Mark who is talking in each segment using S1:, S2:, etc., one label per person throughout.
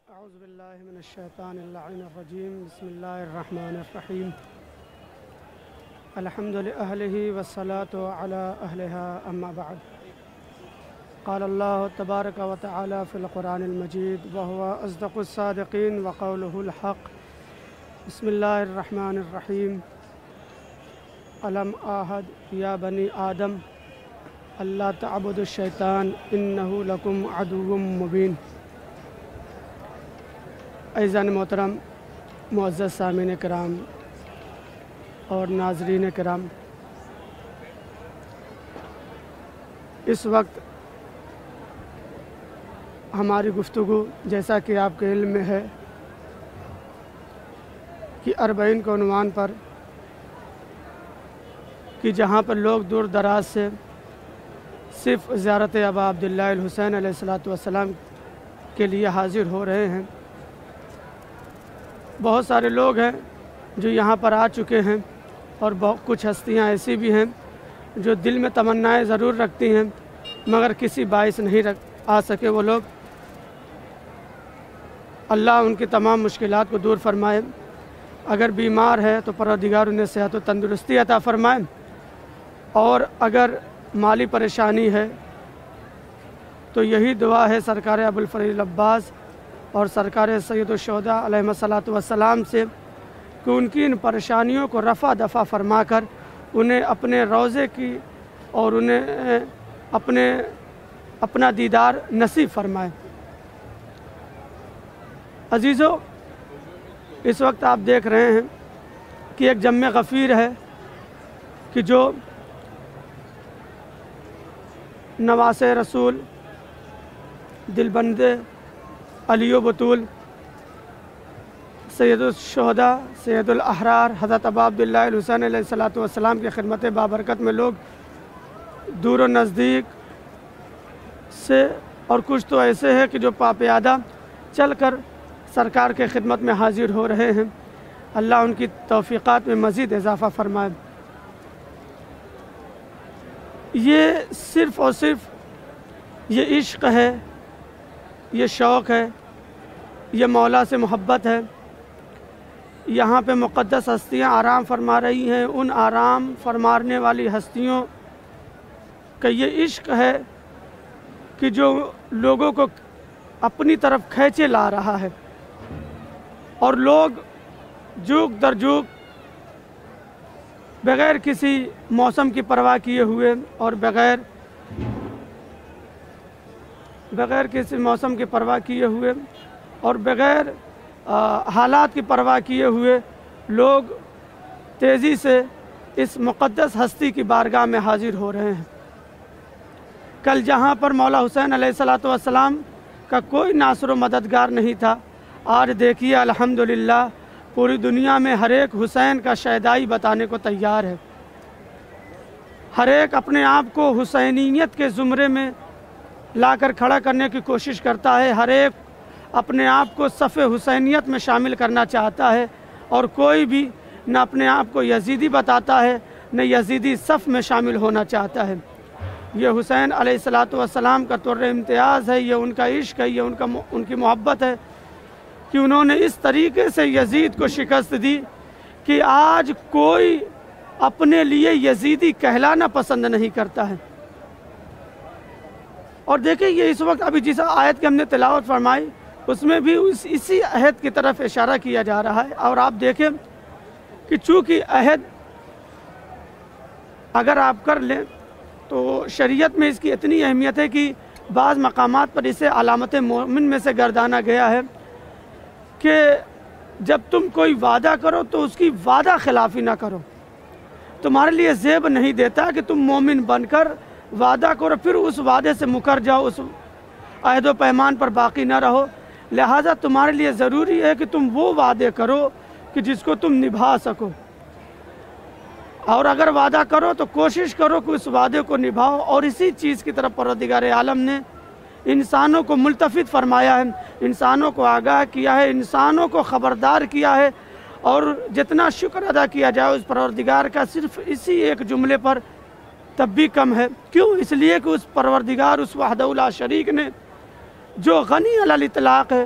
S1: اعوذ باللہ من الشیطان اللعین الرجیم بسم اللہ الرحمن الرحیم الحمد لأہلہ والصلاة علی اہلہا اما بعد قال اللہ تبارک و تعالی فی القرآن المجید وہو اصدق الصادقین وقولہ الحق بسم اللہ الرحمن الرحیم الم آہد یا بنی آدم اللہ تعبدوا الشیطان انہ لکم عدو مبین۔ عزیزان محترم، معزز سامعین کرام اور ناظرین کرام، اس وقت ہماری گفتگو جیسا کہ آپ کے علم میں ہے کہ 40 کے عنوان پر، کہ جہاں پر لوگ دور دراز سے صرف زیارت ابا عبداللہ الحسین علیہ السلام کے لیے حاضر ہو رہے ہیں۔ بہت سارے لوگ ہیں جو یہاں پر آ چکے ہیں، اور کچھ ہستیاں ایسی بھی ہیں جو دل میں تمنائیں ضرور رکھتی ہیں مگر کسی باعث نہیں آ سکے وہ لوگ۔ اللہ ان کی تمام مشکلات کو دور فرمائے۔ اگر بیمار ہے تو پروردگار انہیں صحت و تندرستی عطا فرمائے، اور اگر مالی پریشانی ہے تو یہی دعا ہے سرکار ابوالفضل عباس اور سرکار سید الشہداء علیہ السلام سے کہ ان کی ان پریشانیوں کو رفع دفع فرما کر انہیں اپنے روضے کی اور انہیں اپنا دیدار نصیب فرمائے۔ عزیزو، اس وقت آپ دیکھ رہے ہیں کہ ایک جم غفیر ہے کہ جو نواس رسول، دلبند علی و بطول، سید الشہداء، سید الاحرار حضرت ابا عبداللہ الحسین علیہ السلام کی خدمت بابرکت میں لوگ دور و نزدیک سے، اور کچھ تو ایسے ہیں کہ جو پاپیادہ چل کر سرکار کے خدمت میں حاضر ہو رہے ہیں۔ اللہ ان کی توفیقات میں مزید اضافہ فرمائے۔ یہ صرف اور صرف یہ عشق ہے، یہ شوق ہے، یہ مولا سے محبت ہے۔ یہاں پہ مقدس ہستیاں آرام فرما رہی ہیں، ان آرام فرمانے والی ہستیوں کا یہ عشق ہے کہ جو لوگوں کو اپنی طرف کھینچے لا رہا ہے، اور لوگ جوک در جوک بغیر کسی موسم کی پرواہ کیے ہوئے اور بغیر کسی موسم کی پرواہ کیے ہوئے اور بغیر حالات کی پرواہ کیے ہوئے لوگ تیزی سے اس مقدس ہستی کی بارگاہ میں حاضر ہو رہے ہیں۔ کل جہاں پر مولا حسین علیہ السلام کا کوئی ناصر و مددگار نہیں تھا، آج دیکھیے الحمدللہ پوری دنیا میں ہر ایک حسین کا شیدائی بتانے کو تیار ہے۔ ہر ایک اپنے آپ کو حسینیت کے زمرے میں لا کر کھڑا کرنے کی کوشش کرتا ہے، ہر ایک اپنے آپ کو صف حسینیت میں شامل کرنا چاہتا ہے، اور کوئی بھی نہ اپنے آپ کو یزیدی بتاتا ہے نہ یزیدی صف میں شامل ہونا چاہتا ہے۔ یہ حسین علیہ السلام کا طر امتیاز ہے، یہ ان کا عشق ہے، یہ ان کی محبت ہے کہ انہوں نے اس طریقے سے یزید کو شکست دی کہ آج کوئی اپنے لیے یزیدی کہلانا پسند نہیں کرتا ہے۔ اور دیکھیں، یہ اس وقت ابھی جس آیت کی ہم نے تلاوت فرمائی اس میں بھی اسی عہد کی طرف اشارہ کیا جا رہا ہے۔ اور آپ دیکھیں کہ چونکہ عہد اگر آپ کر لیں تو شریعت میں اس کی اتنی اہمیت ہے کہ بعض مقامات پر اسے علامت مومن میں سے گردانا گیا ہے کہ جب تم کوئی وعدہ کرو تو اس کی وعدہ خلافی نہ کرو۔ تمہارے لیے زیب نہیں دیتا کہ تم مومن بن کر وعدہ کرو پھر اس وعدے سے مکر جاؤ، اس عہد و پیمان پر باقی نہ رہو۔ لہٰذا تمہارے لیے ضروری ہے کہ تم وہ وعدے کرو کہ جس کو تم نبھا سکو، اور اگر وعدہ کرو تو کوشش کرو کہ اس وعدے کو نبھاؤ۔ اور اسی چیز کی طرف پروردگار عالم نے انسانوں کو ملتفت فرمایا ہے، انسانوں کو آگاہ کیا ہے، انسانوں کو خبردار کیا ہے، اور جتنا شکر ادا کیا جائے اس پروردگار کا صرف اسی ایک جملے پر تب بھی کم ہے۔ کیوں؟ اس لیے کہ اس پروردگار، اس وحدہ لا شریک نے جو غنی علی الاطلاق ہے،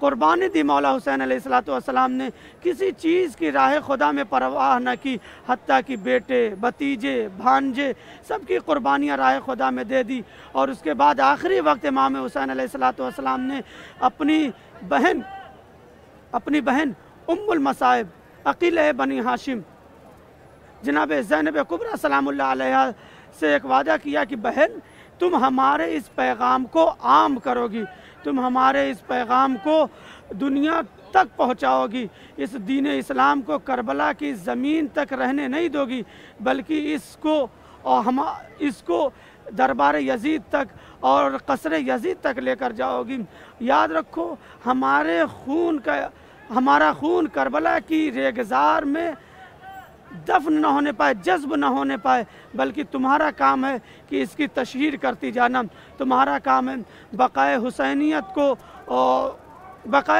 S1: قربانی دی مولا حسین علیہ السلام نے، کسی چیز کی راہ خدا میں پرواہ نہ کی، حتیٰ کہ بیٹے، بھتیجے، بھانجے سب کی قربانیاں راہ خدا میں دے دی۔ اور اس کے بعد آخری وقت امام حسین علیہ السلام نے اپنی بہن ام المصائب عقیلہ بنی ہاشم جناب زینب کبریٰ سلام اللہ علیہ سے ایک وعدہ کیا کہ بہن تم ہمارے اس پیغام کو عام کرو گی، تم ہمارے اس پیغام کو دنیا تک پہنچاؤ گی، اس دین اسلام کو کربلا کی زمین تک رہنے نہیں دو گی، بلکہ اس کو دربار یزید تک اور قصر یزید تک لے کر جاؤ گی۔ یاد رکھو ہمارا خون کربلا کی ریگزار میں دفن نہ ہونے پائے، جذب نہ ہونے پائے، بلکہ تمہارا کام ہے کہ اس کی تشہیر کرتی جانا، تمہارا کام ہے بقائے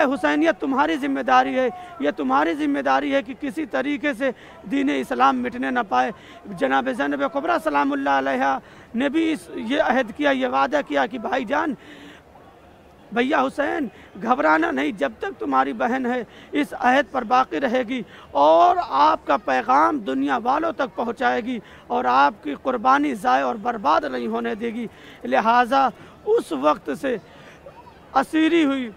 S1: حسینیت تمہاری ذمہ داری ہے، یہ تمہاری ذمہ داری ہے کہ کسی طریقے سے دین اسلام مٹنے نہ پائے۔ جناب زینب کبریٰ سلام اللہ علیہ نے بھی یہ عہد کیا، یہ وعدہ کیا کہ بھائی جان، بھیا حسین گھبرانا نہیں، جب تک تمہاری بہن ہے اس عہد پر باقی رہے گی اور آپ کا پیغام دنیا والوں تک پہنچائے گی اور آپ کی قربانی ضائع اور برباد نہیں ہونے دے گی۔ لہٰذا اس وقت سے اسیری ہوئی،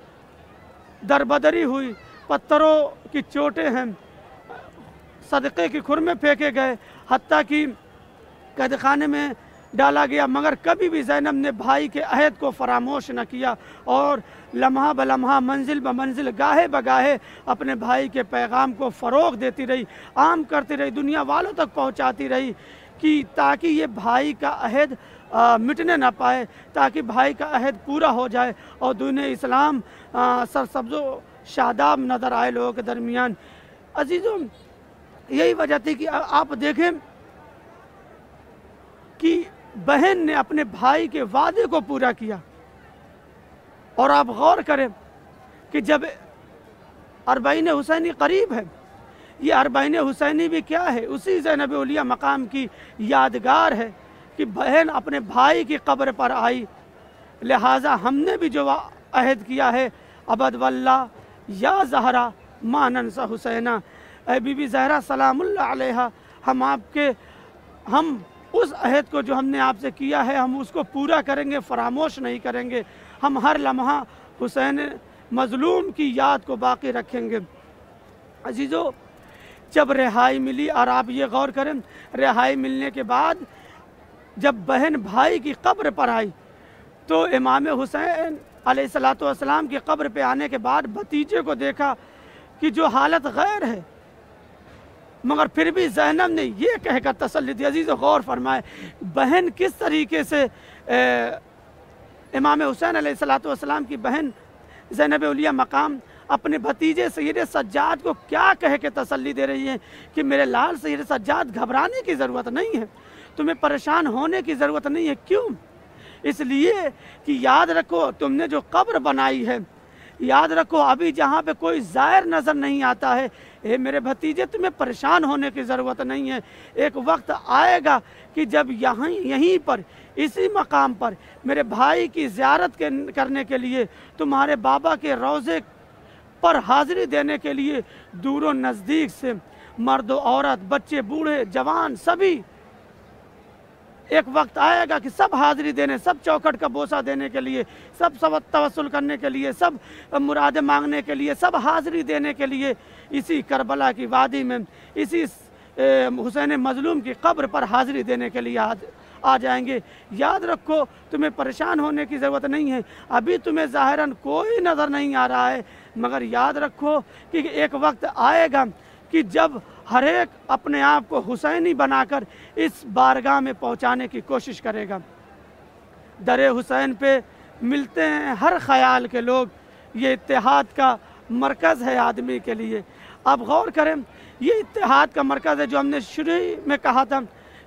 S1: دربدری ہوئی، پتھروں کی چوٹیں ہیں، صدقے کی کھرمے پھینکے گئے، حتیٰ کہ قید خانے میں ڈالا گیا، مگر کبھی بھی زینب نے بھائی کے عہد کو فراموش نہ کیا اور لمحہ بلمحہ، منزل بمنزل، گاہے بگاہے اپنے بھائی کے پیغام کو فروغ دیتی رہی، عام کرتی رہی، دنیا والوں تک پہنچاتی رہی، کہ تاکہ یہ بھائی کا عہد مٹنے نہ پائے، تاکہ بھائی کا عہد پورا ہو جائے اور دین اسلام سرسبز و شاداب نظر آئے لوگوں کے درمیان۔ عزیزوں، یہی وجہ تھی کہ آپ دیکھیں کہ بہن نے اپنے بھائی کے وعدے کو پورا کیا، اور آپ غور کریں کہ جب اربعین حسینی قریب ہے، یہ اربعین حسینی بھی کیا ہے؟ اسی زینب اولیاء مقام کی یادگار ہے کہ بہن اپنے بھائی کی قبر پر آئی۔ لہٰذا ہم نے بھی جو عہد کیا ہے، ابد واللہ یا زہرا ما ننسى حسینہ، اے بی بی زہرا سلام اللہ علیہ، ہم اس عہد کو جو ہم نے آپ سے کیا ہے، ہم اس کو پورا کریں گے، فراموش نہیں کریں گے، ہم ہر لمحہ حسین مظلوم کی یاد کو باقی رکھیں گے۔ عزیزو، جب رہائی ملی، اور آپ یہ غور کریں، رہائی ملنے کے بعد جب بہن بھائی کی قبر پر آئی تو امام حسین علیہ السلام کی قبر پہ آنے کے بعد بھتیجے کو دیکھا کہ جو حالت غیر ہے، مگر پھر بھی زینب نے یہ کہہ کر تسلی دی۔ عزیز غور فرمائے، بہن کس طریقے سے امام حسین علیہ السلام کی بہن زینب اولیاء مقام اپنے بھتیجے سید سجاد کو کیا کہہ کے تسلی دے رہی ہے کہ میرے لال سید سجاد، گھبرانے کی ضرورت نہیں ہے، تمہیں پریشان ہونے کی ضرورت نہیں ہے۔ کیوں؟ اس لیے کہ یاد رکھو، تم نے جو قبر بنائی ہے، یاد رکھو ابھی جہاں پہ کوئی زائر نظر نہیں آتا ہے، اے میرے بھتیجے تمہیں پریشان ہونے کی ضرورت نہیں ہے۔ ایک وقت آئے گا کہ جب یہیں پر، اسی مقام پر میرے بھائی کی زیارت کرنے کے لیے، تمہارے بابا کے روضے پر حاضری دینے کے لیے دور و نزدیک سے مرد و عورت، بچے، بوڑھے، جوان، سبھی ایک وقت آئے گا کہ سب حاضری دینے، سب چوکھٹ کا بوسہ دینے کے لیے، سب توسل کرنے کے لیے، سب مرادیں مانگنے کے لیے، سب حاضری دینے کے لیے اسی کربلا کی وادی میں، اسی حسین مظلوم کی قبر پر حاضری دینے کے لیے آ جائیں گے۔ یاد رکھو، تمہیں پریشان ہونے کی ضرورت نہیں ہے، ابھی تمہیں ظاہراً کوئی نظر نہیں آ رہا ہے، مگر یاد رکھو کہ ایک وقت آئے گا کہ جب ہر ایک اپنے آپ کو حسینی بنا کر اس بارگاہ میں پہنچانے کی کوشش کرے گا۔ در حسین پہ ملتے ہیں ہر خیال کے لوگ، یہ اتحاد کا مرکز ہے آدمی کے لیے۔ اب غور کریں، یہ اتحاد کا مرکز ہے جو ہم نے شروع میں کہا تھا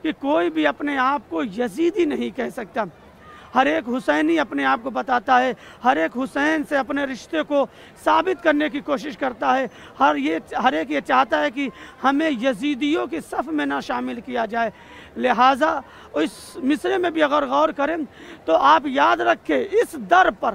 S1: کہ کوئی بھی اپنے آپ کو یزیدی نہیں کہہ سکتا، ہر ایک حسینی اپنے آپ کو بتاتا ہے، ہر ایک حسین سے اپنے رشتے کو ثابت کرنے کی کوشش کرتا ہے، ہر ایک یہ چاہتا ہے کہ ہمیں یزیدیوں کی صف میں نہ شامل کیا جائے۔ لہٰذا اس مصرے میں بھی اگر غور کریں تو آپ یاد رکھیں، اس در پر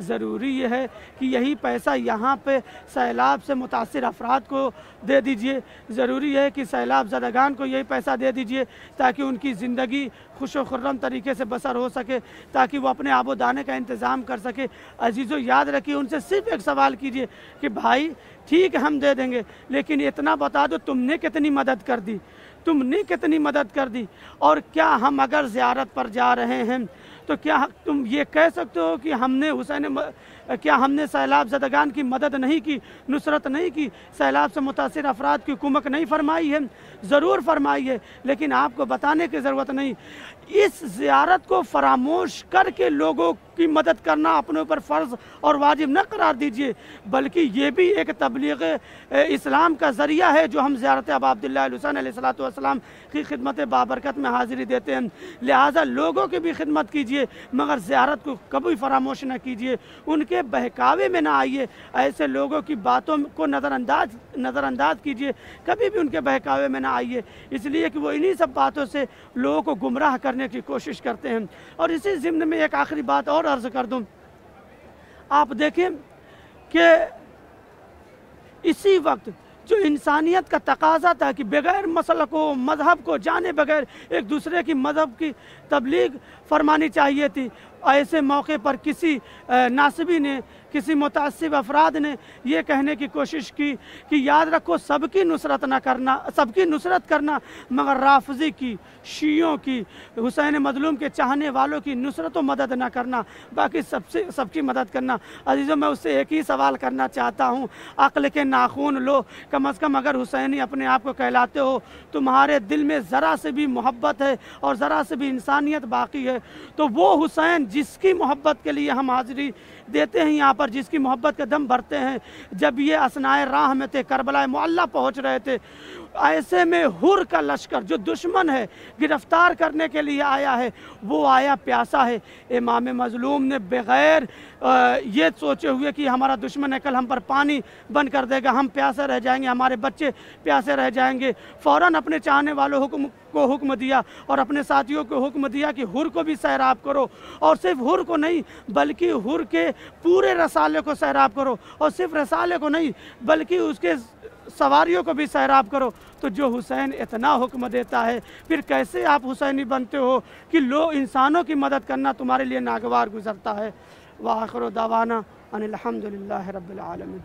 S1: ضروری یہ ہے کہ یہی پیسہ یہاں پہ سیلاب سے متاثر افراد کو دے دیجئے، ضروری ہے کہ سیلاب زدگان کو یہی پیسہ دے دیجئے تاکہ ان کی زندگی خوش و خرم طریقے سے بسر ہو سکے، تاکہ وہ اپنے آب و دانے کا انتظام کر سکے۔ عزیزو یاد رکھیے، ان سے صرف ایک سوال کیجئے کہ بھائی ٹھیک ہے ہم دے دیں گے، لیکن اتنا بتا دو تم نے کتنی مدد کر دی، تم نے کتنی مدد کر دی، اور کیا ہم اگر زیارت پر جا رہے ہیں تو کیا تم یہ کہہ سکتے ہو کہ کیا ہم نے سیلاب زدگان کی مدد نہیں کی، نصرت نہیں کی، سیلاب سے متاثر افراد کی کمک نہیں فرمائی ہے؟ ضرور فرمائی ہے، لیکن آپ کو بتانے کی ضرورت نہیں۔ اس زیارت کو فراموش کر کے لوگوں کی مدد کرنا اپنے اوپر فرض اور واجب نہ قرار دیجئے، بلکہ یہ بھی ایک تبلیغ اسلام کا ذریعہ ہے جو ہم زیارت ابا عبداللہ الحسین علیہ السلام کی خدمت بابرکت میں حاضری دیتے ہیں۔ لہٰذا لوگوں کی بھی خدمت کیجئے، مگر زیارت کو کبھی فراموش نہ کیجئے، ان کے بہکاوے میں نہ آئیے، ایسے لوگوں کی باتوں کو نظر انداز کیجئے، کبھی بھی ان کے بہکاوے میں نہ آئیے، اس لیے کہ وہ انہی سب باتوں سے لوگوں کو گمراہ کرنے کی کوشش کرتے ہیں۔ اور اسی ضمن میں ایک آخری بات اور عرض کر دوں، آپ دیکھیں کہ اسی وقت جو انسانیت کا تقاضا تھا کہ بغیر مسلک و مذہب کو جانے بغیر ایک دوسرے کی مذہب کی تبلیغ فرمانی چاہیے تھی، ایسے موقع پر کسی ناصبی نے، کسی متعصب افراد نے یہ کہنے کی کوشش کی کہ یاد رکھو سب کی نصرت کرنا مگر رافضی کی، شیعوں کی، حسین مظلوم کے چاہنے والوں کی نصرت و مدد نہ کرنا، باقی سب کی مدد کرنا۔ عزیزوں میں اس سے ایک ہی سوال کرنا چاہتا ہوں، عقل کے ناخون لو، کم از کم اگر حسینی اپنے آپ کو کہلاتے ہو، تمہارے دل میں ذرا سے بھی محبت ہے اور ذرا سے بھی انسانیت باقی ہے تو وہ حسین جس کی محبت کے لیے ہم حاضری دیتے ہیں یہاں پر، جس کی محبت کا دم بھرتے ہیں، جب یہ اثنائے راہ میں تھے، کربلا معلیٰ پہنچ رہے تھے، ایسے میں حر کا لشکر جو دشمن ہے، گرفتار کرنے کے لیے آیا ہے، وہ آیا پیاسا ہے۔ امام مظلوم نے بغیر یہ سوچے ہوئے کہ ہمارا دشمن ہے، کل ہم پر پانی بند کر دے گا، ہم پیاسے رہ جائیں گے، ہمارے بچے پیاسے رہ جائیں گے، فوراً اپنے چاہنے والوں کو حکم دیا اور اپنے ساتھیوں کو حکم دیا کہ حر کو بھی سیراب کرو، اور صرف حر کو نہیں بلکہ حر کے پورے رسالے کو سیراب کرو، اور صرف رسالے کو نہیں بلکہ اس کے سواریوں کو بھی سیراب کرو۔ تو جو حسین اتنا حکم دیتا ہے، پھر کیسے آپ حسینی بنتے ہو کہ انسانوں کی مدد کرنا تمہارے لیے ناگوار گزرتا ہے؟ وآخر دعوانا ان الحمدللہ رب العالمین۔